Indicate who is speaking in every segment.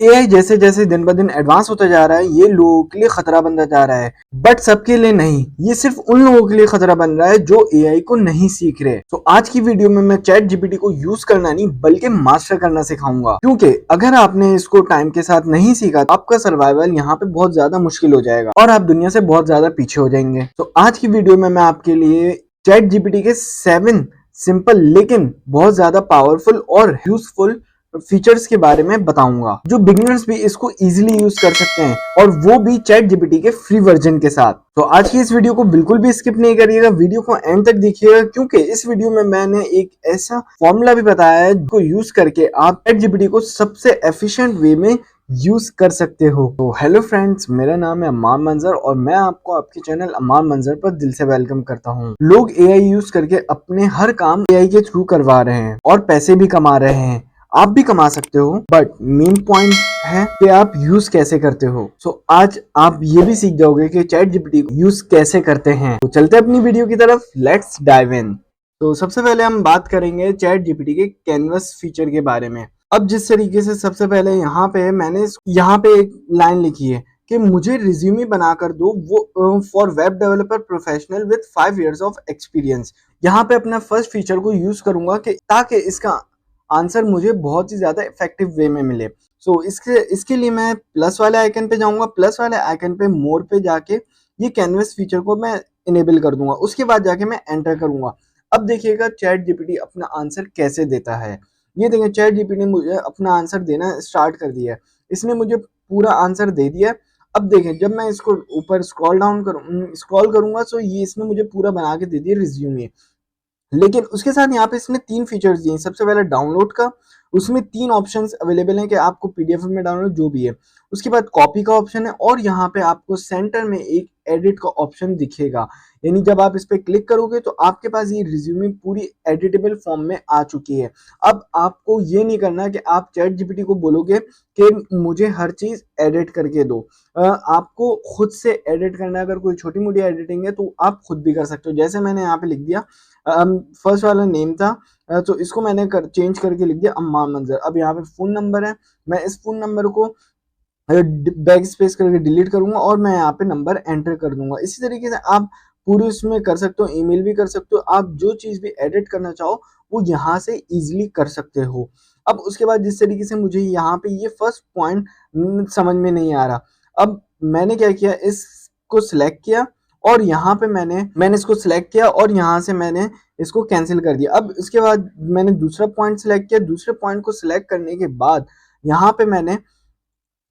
Speaker 1: AI जैसे जैसे दिन ब दिन एडवांस होता जा रहा है, ये लोगों के लिए खतरा बनता जा रहा है, बट सबके लिए नहीं। ये सिर्फ उन लोगों के लिए खतरा बन रहा है जो एआई को नहीं सीख रहे। तो आज की वीडियो में मैं चैट जीपीटी को यूज करना नहीं बल्कि मास्टर करना सिखाऊंगा, क्योंकि अगर आपने इसको टाइम के साथ नहीं सीखा तो आपका सर्वाइवल यहाँ पे बहुत ज्यादा मुश्किल हो जाएगा और आप दुनिया से बहुत ज्यादा पीछे हो जाएंगे। तो आज की वीडियो में मैं आपके लिए चैट जीपीटी के 7 सिंपल लेकिन बहुत ज्यादा पावरफुल और यूजफुल फीचर्स के बारे में बताऊंगा, जो बिगिनर्स भी इसको इजीली यूज कर सकते हैं, और वो भी चैट जीपीटी के फ्री वर्जन के साथ। तो आज की इस वीडियो को बिल्कुल भी स्किप नहीं करिएगा, वीडियो को एंड तक देखिएगा, क्योंकि इस वीडियो में मैंने एक ऐसा फॉर्मूला भी बताया है जो यूज करके आप चैट जीपीटी को सबसे एफिशिएंट वे में यूज कर सकते हो। तो हेलो फ्रेंड्स, मेरा नाम है अम्मार मंजर और मैं आपको आपके चैनल अम्मार मंजर पर दिल से वेलकम करता हूँ। लोग एआई यूज करके अपने हर काम एआई के थ्रू करवा रहे हैं और पैसे भी कमा रहे हैं। आप भी कमा सकते हो, बट मेन पॉइंट है कि आप यूज कैसे करते हो। सो आज आप ये भी सीख जाओगे कि चैट जीपीटी को यूज कैसे करते हैं। तो चलते हैं अपनी वीडियो की तरफ, लेट्स डाइव इन। तो सबसे पहले हम बात करेंगे चैट जीपीटी के कैनवस फीचर के बारे में। अब जिस तरीके से सबसे पहले यहाँ पे मैंने यहाँ पे एक लाइन लिखी है कि मुझे रिज्यूमे बनाकर दो, वो for web developer professional with 5 years of experience. यहाँ पे अपना फर्स्ट फीचर को यूज करूंगा कि ताकि इसका आंसर मुझे बहुत ही ज्यादा इफेक्टिव वे में मिले। सो इसके लिए मैं प्लस वाले आइकन पे जाऊंगा, प्लस वाले आइकन पे मोर पे जाके ये कैनवस फीचर को मैं इनेबल कर दूंगा। उसके बाद जाके मैं एंटर करूंगा। अब देखिएगा चैट जीपीटी अपना आंसर कैसे देता है। ये देखिए चैट जीपीटी ने मुझे अपना आंसर देना स्टार्ट कर दिया है। इसने मुझे पूरा आंसर दे दिया। अब देखें जब मैं इसको ऊपर स्क्रॉल करूंगा तो ये इसने मुझे पूरा बना के दे दिया रिज्यूमे। लेकिन उसके साथ यहाँ पे इसने 3 फीचर्स दिए। सबसे पहले डाउनलोड का, उसमें 3 ऑप्शंस अवेलेबल हैं कि आपको पीडीएफ में डाउनलोड जो भी है। उसके बाद कॉपी का ऑप्शन है और यहाँ पे आपको सेंटर में एक एडिट का ऑप्शन दिखेगा। यानी जब आप इस पे क्लिक करोगे तो आपके पास ये रिज्यूमे पूरी एडिटेबल फॉर्म में आ चुकी है। अब आपको ये नहीं करना कि आप चैट जीपीटी को बोलोगे कि मुझे हर चीज एडिट करके दो। आपको खुद से एडिट करना है। अगर कोई छोटी मोटी एडिटिंग है तो आप खुद भी कर सकते हो। जैसे मैंने यहाँ पे लिख दिया, फर्स्ट वाला नेम था तो इसको मैंने चेंज करके लिख दिया अम्मार मंजर। अब यहाँ पे फोन नंबर है, मैं इस फोन नंबर को बैक स्पेस करके डिलीट करूंगा और मैं यहाँ पे नंबर एंटर कर दूंगा। इसी तरीके से आप पूरी उसमें कर सकते हो, ईमेल भी कर सकते हो। आप जो चीज भी एडिट करना चाहो वो यहाँ से इजीली कर सकते हो। अब उसके बाद जिस तरीके से मुझे यहाँ पे ये फर्स्ट पॉइंट समझ में नहीं आ रहा, अब मैंने क्या किया, इसको सिलेक्ट किया और यहाँ पे मैंने इसको सिलेक्ट किया और यहाँ से मैंने इसको कैंसिल कर दिया। अब इसके बाद मैंने दूसरा पॉइंट सिलेक्ट किया। दूसरे पॉइंट को सिलेक्ट करने के बाद यहाँ पे मैंने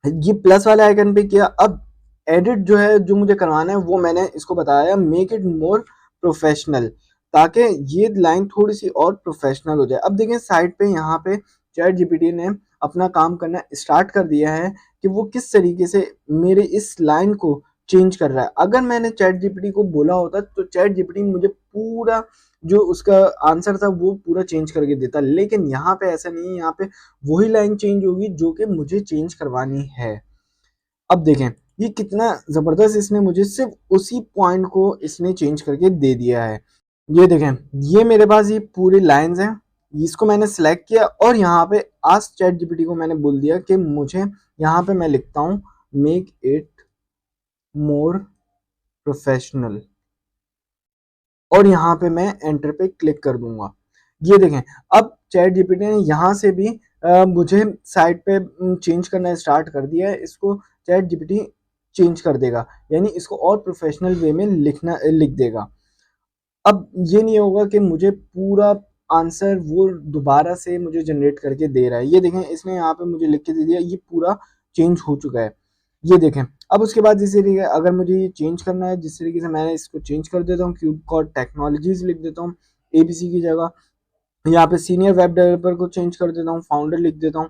Speaker 1: ये प्लस वाले आइकन पे किया। अब एडिट जो है, जो मुझे करवाना है वो मैंने इसको बताया, मेक इट मोर प्रोफेशनल, ताकि ये लाइन थोड़ी सी और प्रोफेशनल हो जाए। अब देखें साइड पे यहाँ पे चैट जीपीटी ने अपना काम करना स्टार्ट कर दिया है कि वो किस तरीके से मेरे इस लाइन को चेंज कर रहा है। अगर मैंने चैट जीपीटी को बोला होता तो चैट जीपीटी मुझे पूरा जो उसका आंसर था वो पूरा चेंज करके देता, लेकिन यहाँ पे ऐसा नहीं है। यहाँ पे वही लाइन चेंज होगी जो कि मुझे चेंज करवानी है। अब देखें ये कितना जबरदस्त, इसने मुझे सिर्फ उसी पॉइंट को इसने चेंज करके दे दिया है। ये देखें, ये मेरे पास ये पूरी लाइंस हैं। इसको मैंने सेलेक्ट किया और यहाँ पे आस्क चैट जीपीटी को मैंने बोल दिया कि मुझे यहाँ पे मैं लिखता हूँ मेक इट मोर प्रोफेशनल और यहाँ पे मैं एंटर पे क्लिक कर दूंगा। ये देखें अब चैट जीपीटी ने यहाँ से भी मुझे साइड पे चेंज करना स्टार्ट कर दिया है। इसको चैट जीपीटी चेंज कर देगा, यानी इसको और प्रोफेशनल वे में लिख देगा। अब ये नहीं होगा कि मुझे पूरा आंसर वो दोबारा से मुझे जनरेट करके दे रहा है। ये देखें इसने यहाँ पे मुझे लिख के दे दिया, ये पूरा चेंज हो चुका है। ये देखें अब उसके बाद जिस तरीके अगर मुझे ये चेंज करना है, जिस तरीके से मैंने इसको चेंज कर देता हूँ, क्यूब कॉड टेक्नोलॉजीज लिख देता हूँ एबीसी की जगह। यहाँ पे सीनियर वेब डेवलपर को चेंज कर देता हूँ, फाउंडर लिख देता हूँ।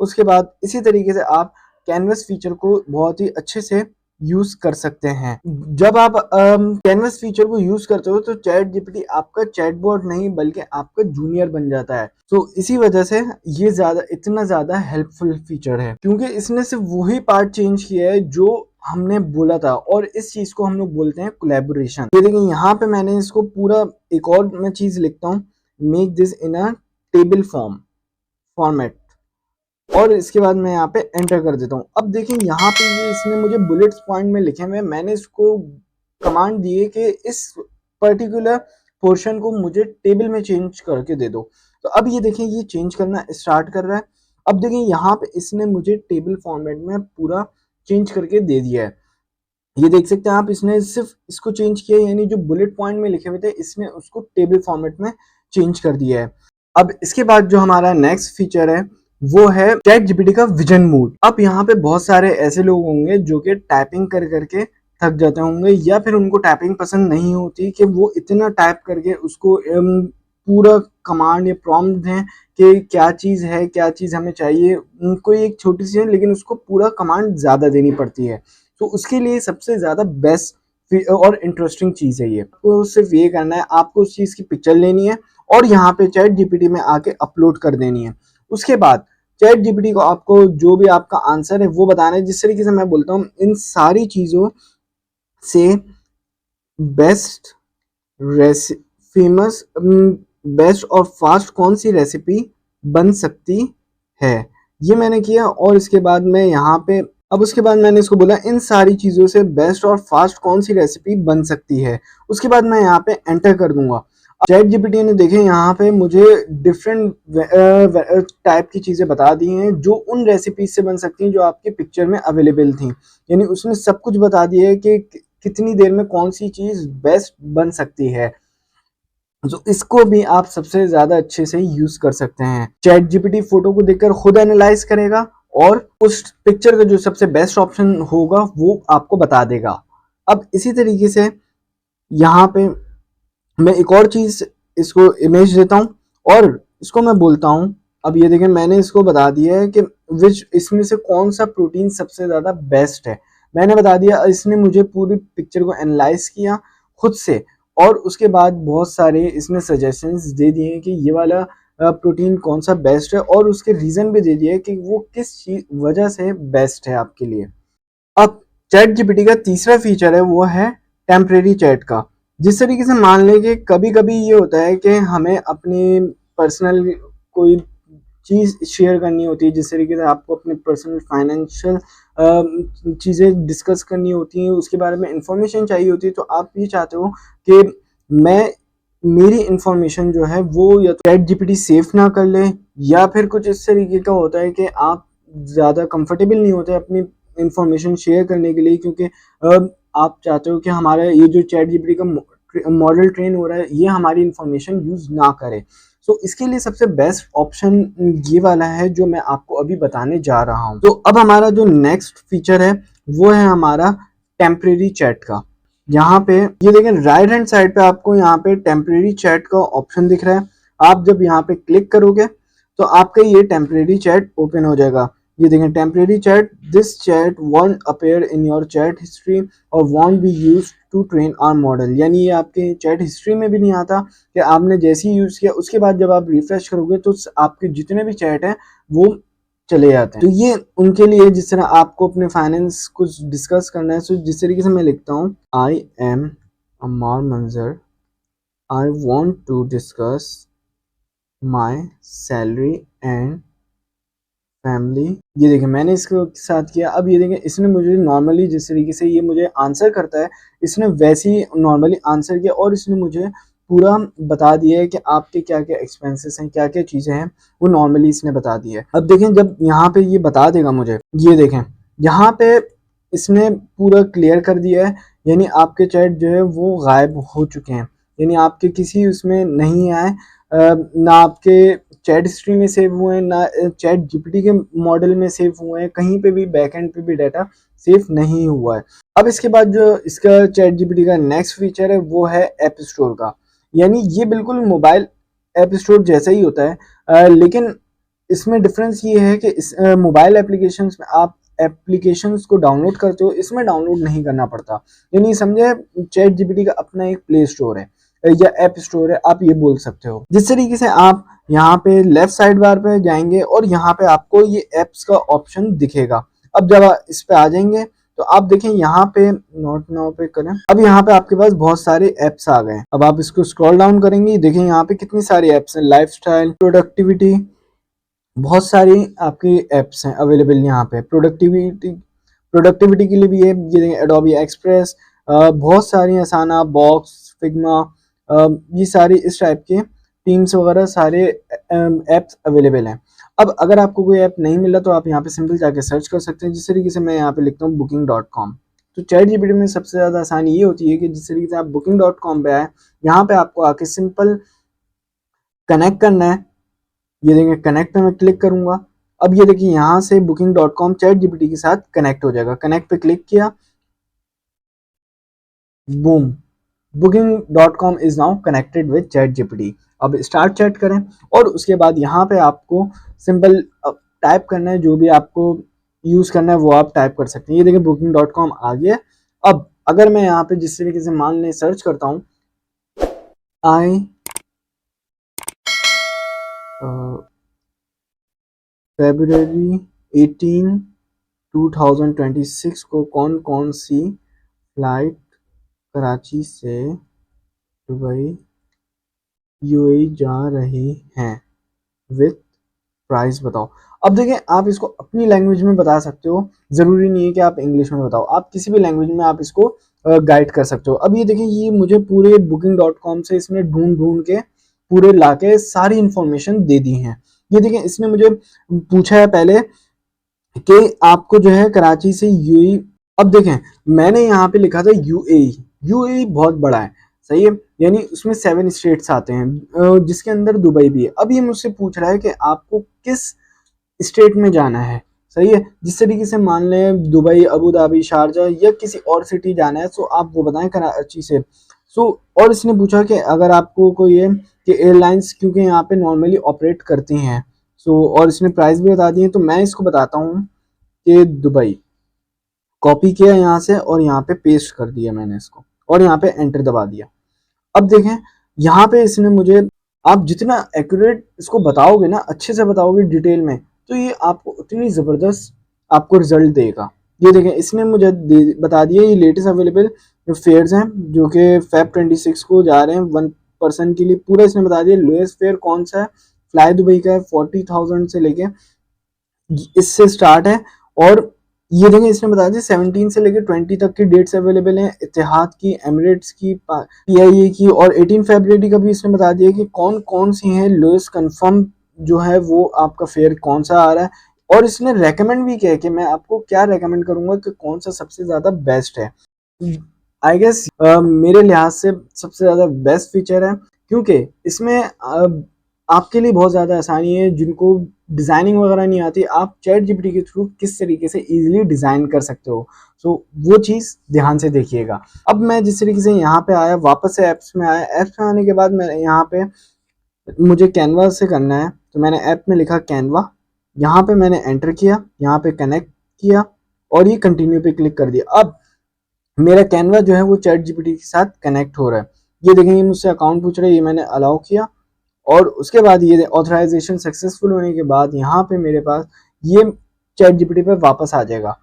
Speaker 1: उसके बाद इसी तरीके से आप कैनवस फीचर को बहुत ही अच्छे से यूज कर सकते हैं। जब आप कैनवस फीचर को यूज करते हो तो चैट जीपीटी आपका चैटबॉट नहीं बल्कि आपका जूनियर बन जाता है। तो इसी वजह से ये इतना ज्यादा हेल्पफुल फीचर है, क्योंकि इसने सिर्फ वही पार्ट चेंज किया है जो हमने बोला था, और इस चीज को हम लोग बोलते हैं कोलैबोरेशन। ये देखिए यहाँ पे मैंने इसको पूरा एक और मैं चीज लिखता हूँ, make this in a table format. और इसके बाद मैं यहाँ पे एंटर कर देता हूँ। अब देखिए यहाँ पे ये इसने मुझे बुलेट्स पॉइंट में लिखे हुए, मैंने इसको कमांड दी है कि इस पर्टिकुलर पोर्शन को मुझे टेबल में चेंज करके दे दो। तो अब ये देखें ये चेंज करना स्टार्ट कर रहा है। अब देखें यहाँ पे इसने मुझे टेबल फॉर्मेट में पूरा चेंज करके दे दिया है। ये देख सकते हैं आप, इसने सिर्फ इसको चेंज किया, यानी जो बुलेट पॉइंट में लिखे हुए थे इसने उसको टेबल फॉर्मेट में चेंज कर दिया है। अब इसके बाद जो हमारा नेक्स्ट फीचर है वो है चैट जीपीटी का विजन मोड। अब यहाँ पे बहुत सारे ऐसे लोग होंगे जो कि टाइपिंग कर करके थक जाते होंगे, या फिर उनको टाइपिंग पसंद नहीं होती कि वो इतना टाइप करके उसको पूरा कमांड या प्रॉम्प्ट दें कि क्या चीज़ है, क्या चीज़ हमें चाहिए। उनको एक छोटी सी है लेकिन उसको पूरा कमांड ज़्यादा देनी पड़ती है। तो उसके लिए सबसे ज़्यादा बेस्ट और इंटरेस्टिंग चीज़ है ये। आपको सिर्फ ये करना है, आपको उस चीज़ की पिक्चर लेनी है और यहाँ पे चैट जीपीटी में आके अपलोड कर देनी है। उसके बाद चैट जीपीटी को आपको जो भी आपका आंसर है वो बताना है। जिस तरीके से मैं बोलता हूँ, इन सारी चीज़ों से बेस्ट फेमस बेस्ट और फास्ट कौन सी रेसिपी बन सकती है, ये मैंने किया। और इसके बाद मैं यहाँ पे अब उसके बाद मैंने इसको बोला इन सारी चीज़ों से बेस्ट और फास्ट कौन सी रेसिपी बन सकती है। उसके बाद मैं यहाँ पे एंटर कर दूंगा। चैट जीपीटी ने देखे यहाँ पे मुझे डिफरेंट टाइप की चीज़ें बता दी हैं जो उन रेसिपीज से बन सकती हैं जो आपके पिक्चर में अवेलेबल थी। यानी उसने सब कुछ बता दिया है कि कितनी देर में कौन सी चीज़ बेस्ट बन सकती है। तो इसको भी आप सबसे ज्यादा अच्छे से यूज कर सकते हैं। चैट जीपीटी फोटो को देखकर खुद एनालाइज करेगा और उस पिक्चर का जो सबसे बेस्ट ऑप्शन होगा वो आपको बता देगा। अब इसी तरीके से यहाँ पे मैं एक और चीज इसको इमेज देता हूँ और इसको मैं बोलता हूँ। अब ये देखें मैंने इसको बता दिया है कि विच इसमें से कौन सा प्रोटीन सबसे ज्यादा बेस्ट है। मैंने बता दिया, इसने मुझे पूरी पिक्चर को एनालाइज किया खुद से और उसके बाद बहुत सारे इसने सजेशंस दे दिए हैं कि ये वाला प्रोटीन कौन सा बेस्ट है और उसके रीजन भी दे दिए कि वो किस चीज वजह से बेस्ट है आपके लिए। अब चैट जीपीटी का तीसरा फीचर है वो है टेम्परेरी चैट का। जिस तरीके से मान लें कि कभी कभी ये होता है कि हमें अपनी पर्सनल कोई चीज़ शेयर करनी होती है, जिस तरीके से आपको अपने पर्सनल फाइनेंशियल चीज़ें डिस्कस करनी होती हैं, उसके बारे में इंफॉर्मेशन चाहिए होती है। तो आप ये चाहते हो कि मैं मेरी इंफॉर्मेशन जो है वो या तो चैट जीपीटी सेफ ना कर ले, या फिर कुछ इस तरीके का होता है कि आप ज़्यादा कंफर्टेबल नहीं होते अपनी इंफॉर्मेशन शेयर करने के लिए, क्योंकि आप चाहते हो कि हमारा ये जो चैट जीपीटी का मॉडल ट्रेन हो रहा है ये हमारी इंफॉर्मेशन यूज़ ना करे। सो इसके लिए सबसे बेस्ट ऑप्शन ये वाला है जो मैं आपको अभी बताने जा रहा हूँ। तो अब हमारा जो नेक्स्ट फीचर है वो है हमारा टेम्परेरी चैट का। यहाँ पे ये देखें राइट हैंड साइड पे आपको यहाँ पे टेम्परेरी चैट का ऑप्शन दिख रहा है। आप जब यहाँ पे क्लिक करोगे तो आपका ये टेम्परेरी चैट ओपन हो जाएगा। ये देखें temporary chat, this chat won't appear in your chat history और won't be use to train our model. यानी ये आपके चैट हिस्ट्री में भी नहीं आता कि आपने जैसे ही यूज़ किया उसके बाद जब आप रिफ्रेश करोगे तो आपके जितने भी चैट हैं वो चले जाते हैं। तो ये उनके लिए जिस तरह आपको अपने फाइनेंस कुछ डिस्कस करना है, तो जिस तरीके से मैं लिखता हूँ आई am Amar Manjar, I want to discuss my salary and family. ये देखें मैंने इसके साथ किया। अब ये देखें इसने मुझे नॉर्मली जिस तरीके से ये मुझे आंसर करता है इसने वैसे ही नॉर्मली आंसर किया और इसने मुझे पूरा बता दिया है कि आपके क्या क्या एक्सपेंसेस हैं, क्या क्या चीज़ें हैं, वो नॉर्मली इसने बता दिया है। अब देखें जब यहाँ पे ये बता देगा मुझे, ये देखें यहाँ पे इसने पूरा क्लियर कर दिया है। यानी आपके चैट जो है वो गायब हो चुके हैं, यानी आपके किसी उसमें नहीं आए, ना आपके चैट हिस्ट्री में सेव हुए हैं, ना चैट जीपीटी के मॉडल में सेव हुए हैं, कहीं पे भी बैकएंड पे भी डाटा सेव नहीं हुआ है। अब इसके बाद जो इसका चैट जीपीटी का नेक्स्ट फीचर है वो है ऐप स्टोर का। यानी ये बिल्कुल मोबाइल ऐप स्टोर जैसा ही होता है, लेकिन इसमें डिफरेंस ये है कि इस मोबाइल एप्लीकेशंस में आप एप्लीकेशंस को डाउनलोड करते हो, इसमें डाउनलोड नहीं करना पड़ता। यानी समझे चैट जीपीटी का अपना एक प्ले स्टोर है या ऐप स्टोर है, आप ये बोल सकते हो। जिस तरीके से आप यहाँ पे लेफ्ट साइड बार पे जाएंगे और यहाँ पे आपको ये एप्स का ऑप्शन दिखेगा। अब जब आप इस पे आ जाएंगे तो आप देखें यहाँ पे नोट नाउ पे करें। अब यहाँ पे आपके पास बहुत सारे एप्स आ गए। अब आप इसको स्क्रॉल डाउन करेंगे, देखें यहाँ पे कितनी सारी एप्स हैं, लाइफस्टाइल, प्रोडक्टिविटी, बहुत सारी आपकी एप्स हैं अवेलेबल यहाँ पे। प्रोडक्टिविटी के लिए भी है, ये देखें एडोबी एक्सप्रेस, बहुत सारी असाना, बॉक्स, फिग्मा, ये सारी इस टाइप के टीम्स वगैरह सारे एप्स अवेलेबल हैं। अब अगर आपको कोई ऐप नहीं मिला तो आप यहाँ पे सिंपल जाके सर्च कर सकते हैं। जिस तरीके से मैं यहाँ पे लिखता हूँ booking.com, तो चैट जीपीटी में सबसे ज़्यादा आसानी ये होती है कि जिस तरीके से आप booking.com पे आए, यहाँ पे आपको आके सिंपल कनेक्ट करना है। ये देखिए कनेक्ट पे मैं क्लिक करूंगा। अब ये देखिए यहाँ से booking.com चैट जीपीटी के साथ कनेक्ट हो जाएगा। कनेक्ट पे क्लिक किया, boom, booking.com is now connected with chat GPT. अब स्टार्ट चैट करें और उसके बाद यहाँ पे आपको सिंपल टाइप करना है, जो भी आपको यूज करना है वो आप टाइप कर सकते हैं। ये देखिए booking.com आ गया। अब अगर मैं यहाँ पे जिस तरीके से मान लें सर्च करता हूँ, आई February 18, 2026 को कौन कौन सी फ्लाइट कराची से दुबई यूएई जा रही हैं विथ प्राइस बताओ। अब देखें आप इसको अपनी लैंग्वेज में बता सकते हो, ज़रूरी नहीं है कि आप इंग्लिश में बताओ, आप किसी भी लैंग्वेज में आप इसको गाइड कर सकते हो। अब ये देखें ये मुझे पूरे booking.com से इसने ढूंढ ढूंढ के पूरे लाके सारी इंफॉर्मेशन दे दी हैं। ये देखें इसने मुझे पूछा है पहले कि आपको जो है कराची से यूएई, अब देखें मैंने यहाँ पे लिखा था यूएई। यूएई बहुत बड़ा है, सही है, यानी उसमें 7 स्टेट्स आते हैं जिसके अंदर दुबई भी है। अब ये मुझसे पूछ रहा है कि आपको किस स्टेट में जाना है, सही है। जिस तरीके से मान लें दुबई, अबू धाबी, शारजा या किसी और सिटी जाना है, सो आप वो बताएं कराची से। सो और इसने पूछा कि अगर आपको कोई है कि एयरलाइंस क्योंकि यहाँ पे नॉर्मली ऑपरेट करती हैं, सो और इसने प्राइस भी बता दी है, तो मैं इसको बताता हूँ कि दुबई, कॉपी किया यहाँ से और यहाँ पे पेस्ट कर दिया मैंने इसको और यहाँ पे एंटर दबा दिया। अब देखें यहाँ पे इसने मुझे, आप जितना एक्यूरेट इसको बताओगे ना, अच्छे से बताओगे डिटेल में, तो ये आपको उतनी ज़बरदस्त आपको रिजल्ट देगा। ये देखें इसने मुझे बता दिया ये लेटेस्ट अवेलेबल फेयर्स हैं जो कि Feb 26 को जा रहे हैं 1 पर्सन के लिए। पूरा इसने बता दिया लोएस्ट फेयर कौन सा है, फ्लाई दुबई का है 40,000 से लेके इससे स्टार्ट है। और ये देखें इसने बता दिया 17 से लेकर 20 तक की डेट्स अवेलेबल हैं, इतिहाद की, एमिरेट्स की, पीआईए की, और 18 फरवरी का भी इसने बता दिया कि कौन कौन सी हैं लोएस्ट कंफर्म जो है वो आपका फेयर कौन सा आ रहा है। और इसने रेकमेंड भी किया कि मैं आपको क्या रेकमेंड करूंगा कि कौन सा सबसे ज़्यादा बेस्ट है। आई गेस मेरे लिहाज से सबसे ज़्यादा बेस्ट फीचर है क्योंकि इसमें आपके लिए बहुत ज़्यादा आसानी है। जिनको डिज़ाइनिंग वगैरह नहीं आती, आप चैट जीपीटी के थ्रू किस तरीके से इजीली डिज़ाइन कर सकते हो, सो वो चीज़ ध्यान से देखिएगा। अब मैं जिस तरीके से यहाँ पे आया, वापस से ऐप्स में आया, ऐप्स में आने के बाद मैं यहाँ पे मुझे कैनवा से करना है, तो मैंने ऐप में लिखा कैनवा, यहाँ पे मैंने एंटर किया, यहाँ पे कनेक्ट किया और ये कंटिन्यू पे क्लिक कर दिया। अब मेरा कैनवा जो है वो चैट जीपीटी के साथ कनेक्ट हो रहा है। ये देखेंगे मुझसे अकाउंट पूछ रहा है, ये मैंने अलाउ किया और उसके बाद ये ऑथराइजेशन सक्सेसफुल होने के बाद यहाँ पे मेरे पास ये चैट जीपीटी पे वापस आ जाएगा।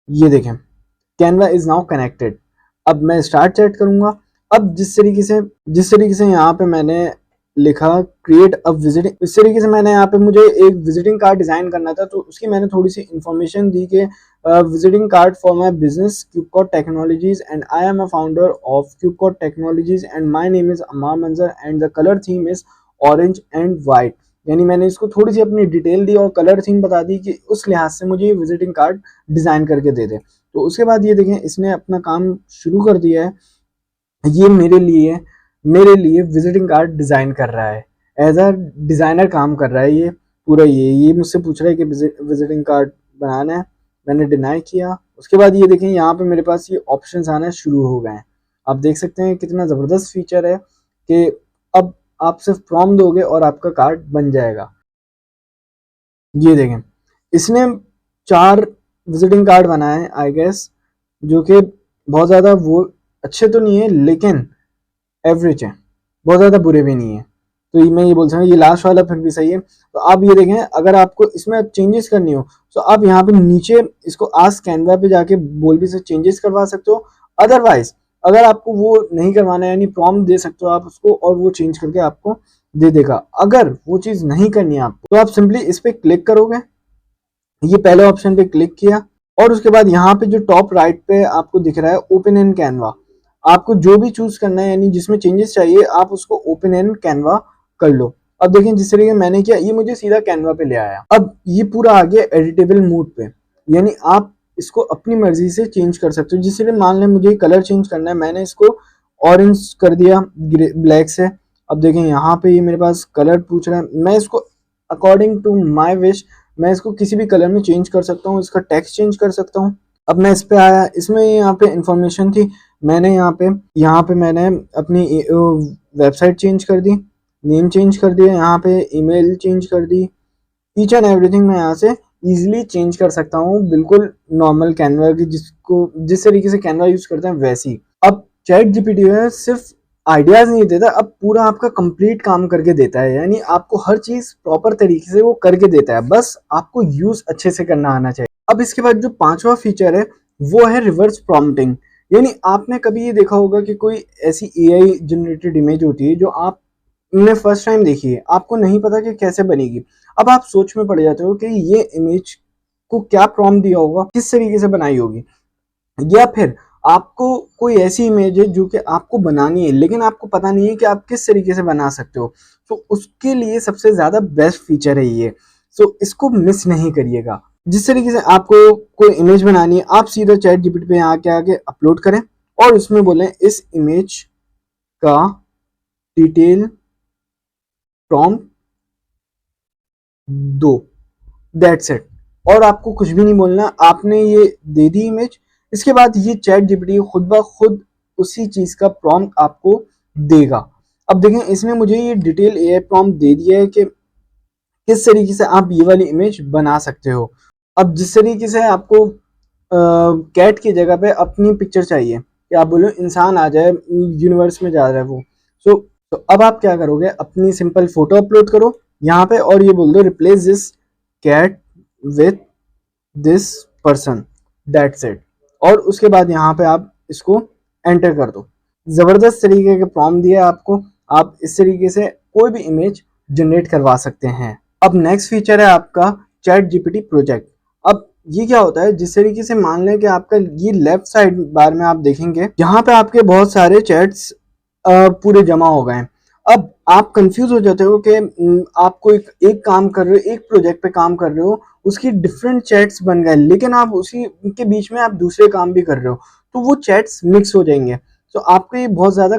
Speaker 1: ये देखें कैनवा इज नाउ कनेक्टेड। अब मैं स्टार्ट चैट करूंगा। अब जिस तरीके से यहाँ पे मैंने लिखा क्रिएट अ विजिटिंग, इस तरीके से मैंने यहाँ पे मुझे एक विजिटिंग कार्ड डिजाइन करना था, तो उसकी मैंने थोड़ी सी इंफॉर्मेशन दी कि visiting card for my business Cubecot Technologies and I am a founder of Cubecot Technologies and my name is Amar Manzar and the colour theme is orange and white. यानी मैंने इसको थोड़ी सी अपनी डिटेल दी और कलर थीम बता दी कि उस लिहाज से मुझे विजिटिंग कार्ड डिजाइन करके दे दे। तो उसके बाद ये देखें इसने अपना काम शुरू कर दिया है। ये मेरे लिए विजिटिंग कार्ड डिज़ाइन कर रहा है, एज अ डिज़ाइनर काम कर रहा है ये पूरा। ये मुझसे पूछ रहा है कि विजिटिंग कार्ड बनाना है, मैंने डिनाई किया। उसके बाद ये देखें यहाँ पे मेरे पास ये ऑप्शंस आना शुरू हो गए हैं। आप देख सकते हैं कितना ज़बरदस्त फीचर है कि अब आप सिर्फ प्रॉम्प्ट दोगे और आपका कार्ड बन जाएगा। ये देखें इसने 4 विजिटिंग कार्ड बनाए हैं आई गेस, जो कि बहुत ज़्यादा वो अच्छे तो नहीं है लेकिन एवरेज है, बहुत ज़्यादा बुरे भी नहीं है। तो मैं ये बोल सकता हूँ ये लास्ट वाला फिर भी सही है। तो आप ये देखें अगर आपको इसमें चेंजेस करनी हो तो आप यहाँ पे नीचे इसको आस्क कैनवा पे जाके बोल भी से चेंजेस करवा सकते हो। अदरवाइज अगर आपको वो नहीं करवाना है यानी प्रॉम्प्ट दे सकते हो आप उसको और वो चेंज करके आपको दे देगा। अगर वो चीज नहीं करनी है आपको, तो आप सिंपली इस पे क्लिक करोगे, ये पहले ऑप्शन पे क्लिक किया, और उसके बाद यहाँ पे जो टॉप राइट पे आपको दिख रहा है ओपन इन कैनवा, आपको जो भी चूज करना है यानी जिसमें चेंजेस चाहिए आप उसको ओपन इन कैनवा कर लो। अब देखिए जिस तरीके मैंने किया ये मुझे सीधा कैनवा पे ले आया। अब ये पूरा आ गया एडिटेबल मोड पे, यानी आप इसको अपनी मर्जी से चेंज कर सकते हो। जिससे मान लें मुझे कलर चेंज करना है, मैंने इसको ऑरेंज कर दिया ब्लैक से। अब देखें यहाँ पे ये मेरे पास कलर पूछ रहा है, मैं इसको अकॉर्डिंग टू माई विश मैं इसको किसी भी कलर में चेंज कर सकता हूँ, इसका टेक्स्ट चेंज कर सकता हूँ। अब मैं इस पे आया, इसमें यहाँ पे इंफॉर्मेशन थी, मैंने यहाँ पे मैंने अपनी वेबसाइट चेंज कर दी, नेम चेंज कर दिया, यहाँ पे ईमेल चेंज कर दी। ईच एंड एवरीथिंग मैं यहाँ से इजीली चेंज कर सकता हूँ, बिल्कुल नॉर्मल कैनवा की जिस तरीके से कैनवा यूज करते हैं वैसी। अब चैट जीपीटी में सिर्फ आइडियाज नहीं देता, अब पूरा आपका कंप्लीट काम करके देता है, यानी आपको हर चीज प्रॉपर तरीके से वो करके देता है, बस आपको यूज अच्छे से करना आना चाहिए। अब इसके बाद जो पांचवा फीचर है वो है रिवर्स प्रॉम्प्टिंग। यानी आपने कभी ये देखा होगा कि कोई ऐसी एआई जनरेटेड इमेज होती है जो आपने फर्स्ट टाइम देखी है, आपको नहीं पता कि कैसे बनेगी। अब आप सोच में पड़ जाते हो कि ये इमेज को क्या प्रॉम्प्ट दिया होगा, किस तरीके से बनाई होगी, या फिर आपको कोई ऐसी इमेज है जो कि आपको बनानी है लेकिन आपको पता नहीं है कि आप किस तरीके से बना सकते हो, तो उसके लिए सबसे ज्यादा बेस्ट फीचर है ये। सो इसको मिस नहीं करिएगा। जिस तरीके से आपको कोई इमेज बनानी है, आप सीधा चैट जीपीटी पे आके आके अपलोड करें और उसमें बोलें इस इमेज का डिटेल प्रॉम्प्ट दो, दैट्स इट। और आपको कुछ भी नहीं बोलना, आपने ये दे दी इमेज, इसके बाद ये चैट जीपीटी खुद ब खुद उसी चीज का प्रॉम्प्ट आपको देगा। अब देखें इसने मुझे ये डिटेल एआई प्रॉम्प्ट दे दिया है कि किस तरीके से आप ये वाली इमेज बना सकते हो। अब जिस तरीके से आपको कैट की जगह पे अपनी पिक्चर चाहिए कि आप बोलो इंसान आ जाए, यूनिवर्स में जा रहा है वो, तो अब आप क्या करोगे, अपनी सिंपल फोटो अपलोड करो यहाँ पे और ये बोल दो replace this cat with this person, that's it. और उसके बाद यहाँ पे आप इसको एंटर कर दो। जबरदस्त तरीके के प्रॉम्प्ट दिया आपको, आप इस तरीके से कोई भी इमेज जनरेट करवा सकते हैं। अब नेक्स्ट फीचर है आपका चैट जीपीटी प्रोजेक्ट। अब ये क्या होता है, जिस तरीके से मान लें कि आपका ये लेफ्ट साइड बार में आप देखेंगे यहाँ पे आपके बहुत सारे चैट्स पूरे जमा हो गए हैं। अब आप कंफ्यूज हो जाते हो कि आपको एक काम कर रहे हो, एक प्रोजेक्ट पे काम कर रहे हो, उसकी डिफरेंट चैट्स बन गए, लेकिन आप उसी के बीच में आप दूसरे काम भी कर रहे हो, तो वो चैट्स मिक्स हो जाएंगे। तो आपको ये बहुत ज़्यादा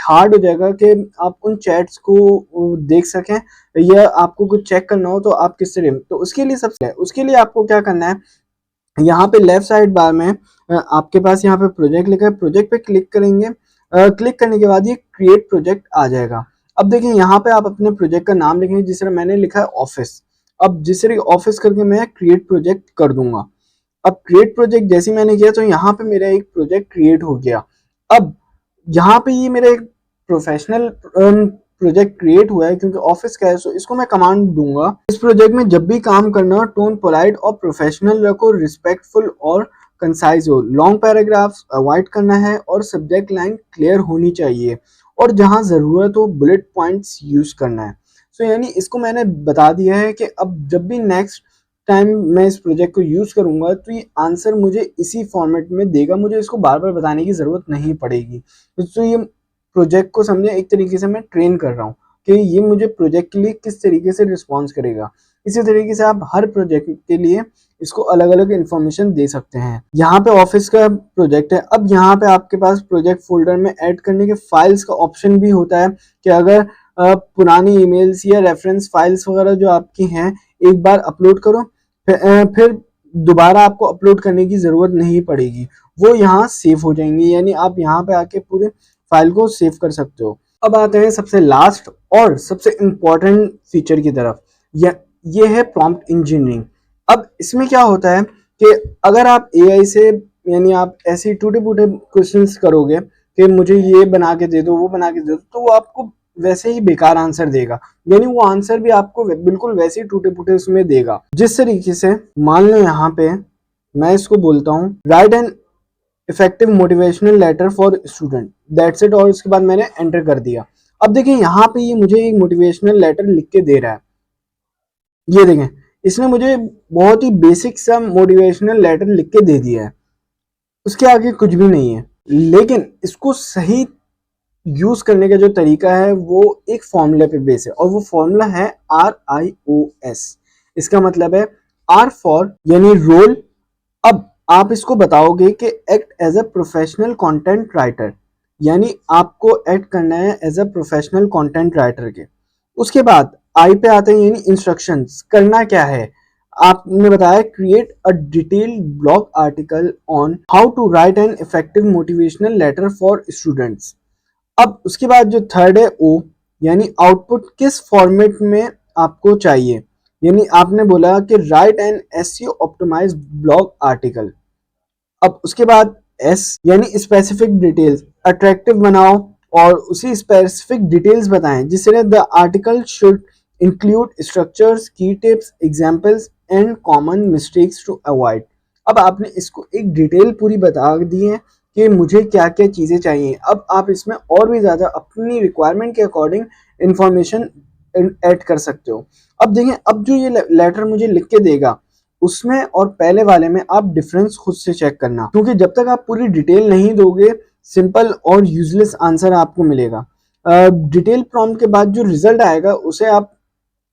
Speaker 1: हार्ड हो जाएगा कि आप उन चैट्स को देख सकें, या आपको कुछ चेक करना हो तो आप किस तरह। तो उसके लिए आपको क्या करना है, यहाँ पे लेफ्ट साइड बार में आपके पास यहाँ पे प्रोजेक्ट लिखा है, प्रोजेक्ट पे क्लिक करेंगे। क्लिक करने के बाद ये क्रिएट प्रोजेक्ट आ जाएगा। अब देखिए यहाँ पे आप अपने प्रोजेक्ट का नाम लिखेंगे, जिस तरह मैंने लिखा है ऑफिस। अब जिस तरह ऑफिस करके मैं क्रिएट प्रोजेक्ट कर दूंगा। अब क्रिएट प्रोजेक्ट जैसे मैंने किया तो यहाँ पे मेरा एक प्रोजेक्ट क्रिएट हो गया। अब यहाँ पे ये मेरा एक प्रोफेशनल प्रोजेक्ट क्रिएट हुआ है क्योंकि ऑफिस का है, सो इसको मैं कमांड दूंगा इस प्रोजेक्ट में जब भी काम करना टोन पोलाइट और प्रोफेशनल रखो, रिस्पेक्टफुल और कंसाइज हो, लॉन्ग पैराग्राफ्स अवॉइड करना है और सब्जेक्ट लाइन क्लियर होनी चाहिए, और जहां जरूरत हो बुलेट पॉइंट्स यूज करना है। सो यानी इसको मैंने बता दिया है कि अब जब भी नेक्स्ट टाइम मैं इस प्रोजेक्ट को यूज करूंगा तो ये आंसर मुझे इसी फॉर्मेट में देगा, मुझे इसको बार बार बताने की जरूरत नहीं पड़ेगी। तो ये प्रोजेक्ट को समझे एक तरीके से मैं ट्रेन कर रहा हूँ कि ये मुझे प्रोजेक्ट के लिए किस तरीके से रिस्पॉन्स करेगा। इसी तरीके से आप हर प्रोजेक्ट के लिए इसको अलग अलग इन्फॉर्मेशन दे सकते हैं। यहाँ पे ऑफिस का प्रोजेक्ट है। अब यहाँ पे आपके पास प्रोजेक्ट फोल्डर में ऐड करने के फाइल्स का ऑप्शन भी होता है कि अगर पुरानी ईमेल्स या रेफरेंस फाइल्स वगैरह जो आपकी हैं एक बार अपलोड करो, फिर दोबारा आपको अपलोड करने की जरूरत नहीं पड़ेगी, वो यहाँ सेव हो जाएंगी, यानी आप यहाँ पे आके पूरे फाइल को सेव कर सकते हो। अब आते हैं सबसे लास्ट और सबसे इम्पोर्टेंट फीचर की तरफ, ये है प्रॉम्प्ट इंजीनियरिंग। अब इसमें क्या होता है कि अगर आप एआई से यानी आप ऐसे टूटे फूटे क्वेश्चंस करोगे कि मुझे ये बना के दे दो, वो बना के दे दो, तो वो आपको वैसे ही बेकार आंसर देगा, यानी वो आंसर भी आपको बिल्कुल वैसे ही टूटे फूटे उसमें देगा। जिस तरीके से मान लो यहाँ पे मैं इसको बोलता हूँ write an effective motivational letter for student, that's it, और उसके बाद मैंने एंटर कर दिया। अब देखें यहाँ पे ये मुझे एक मोटिवेशनल लेटर लिख के दे रहा है। ये देखें, इसने मुझे बहुत ही बेसिक सा मोटिवेशनल लेटर लिख के दे दिया है, उसके आगे कुछ भी नहीं है। लेकिन इसको सही यूज करने का जो तरीका है वो एक फॉर्मूला पे बेस है, और वो फॉर्मूला है RIOS। इसका मतलब है R फॉर यानी रोल। अब आप इसको बताओगे कि act as a professional content writer, यानी आपको एक्ट करना है as a professional content writer के। उसके बाद आई पे आते हैं, यानी इंस्ट्रक्शंस करना क्या है। आपने बताया create a detailed blog article on how to write an effective motivational letter for students. अब उसके बाद जो थर्ड है ओ, यानी आउटपुट किस फॉर्मेट में आपको चाहिए, यानी आपने बोला कि write an SEO optimised blog article. अब उसके बाद एस यानी स्पेसिफिक डिटेल्स, अट्रैक्टिव बनाओ और उसी स्पेसिफिक डिटेल्स बताएं, जिससे the article should include structures, key tips, examples and common mistakes to avoid. अब आपने इसको एक डिटेल पूरी बता दी है कि मुझे क्या क्या चीज़ें चाहिए। अब आप इसमें और भी ज़्यादा अपनी रिक्वायरमेंट के अकॉर्डिंग इंफॉर्मेशन ऐड कर सकते हो। अब देखें, अब जो ये लेटर मुझे लिख के देगा उसमें और पहले वाले में आप डिफरेंस खुद से चेक करना, क्योंकि जब तक आप पूरी डिटेल नहीं दोगे सिंपल और यूजलेस आंसर आपको मिलेगा। डिटेल प्रॉम्प्ट के बाद जो रिजल्ट आएगा उसे आप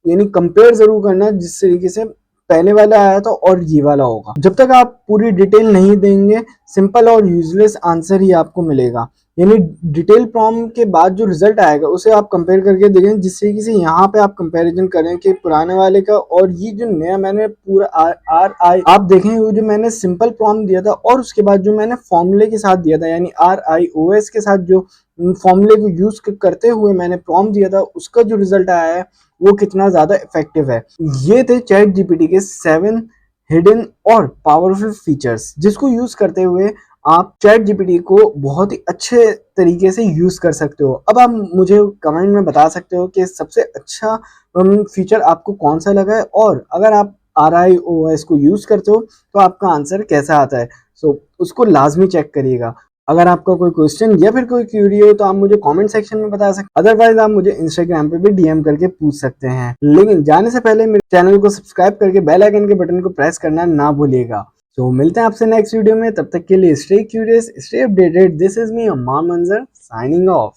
Speaker 1: यानी कंपेयर जरूर करना जिस तरीके से पहले वाला आया था और ये वाला होगा। जब तक आप पूरी डिटेल नहीं देंगे सिंपल और यूजलेस आंसर ही आपको मिलेगा। यानी डिटेल प्रॉम्प्ट के बाद जो रिजल्ट आएगा उसे आप कंपेयर करके देखें, जिस तरीके से यहाँ पे आप कंपैरिजन करें कि पुराने वाले का और ये जो नया मैंने पूरा आर आई, आप देखें वो जो मैंने सिंपल प्रॉम्प्ट दिया था और उसके बाद जो मैंने फॉर्मूले के साथ दिया था यानी RIOS के साथ जो फॉर्मूले को यूज करते हुए मैंने प्रॉम्प्ट दिया था, उसका जो रिजल्ट आया है वो कितना ज्यादा इफेक्टिव है। ये थे चैट जीपीटी के 7 हिडन और पावरफुल फीचर्स, जिसको यूज करते हुए आप चैट जीपीटी को बहुत ही अच्छे तरीके से यूज कर सकते हो। अब आप मुझे कमेंट में बता सकते हो कि सबसे अच्छा फीचर आपको कौन सा लगा है, और अगर आप RIOS को यूज करते हो तो आपका आंसर कैसा आता है। सो उसको लाजमी चेक करिएगा। अगर आपका कोई क्वेश्चन या फिर कोई क्यूरी हो तो आप मुझे कमेंट सेक्शन में बता सकते, अदरवाइज आप मुझे इंस्टाग्राम पे भी DM करके पूछ सकते हैं। लेकिन जाने से पहले मेरे चैनल को सब्सक्राइब करके बेल आइकन के बटन को प्रेस करना ना भूलिएगा। तो मिलते हैं आपसे नेक्स्ट वीडियो में, तब तक के लिए stay curious, stay updated. This is me Amman मंजर साइनिंग ऑफ।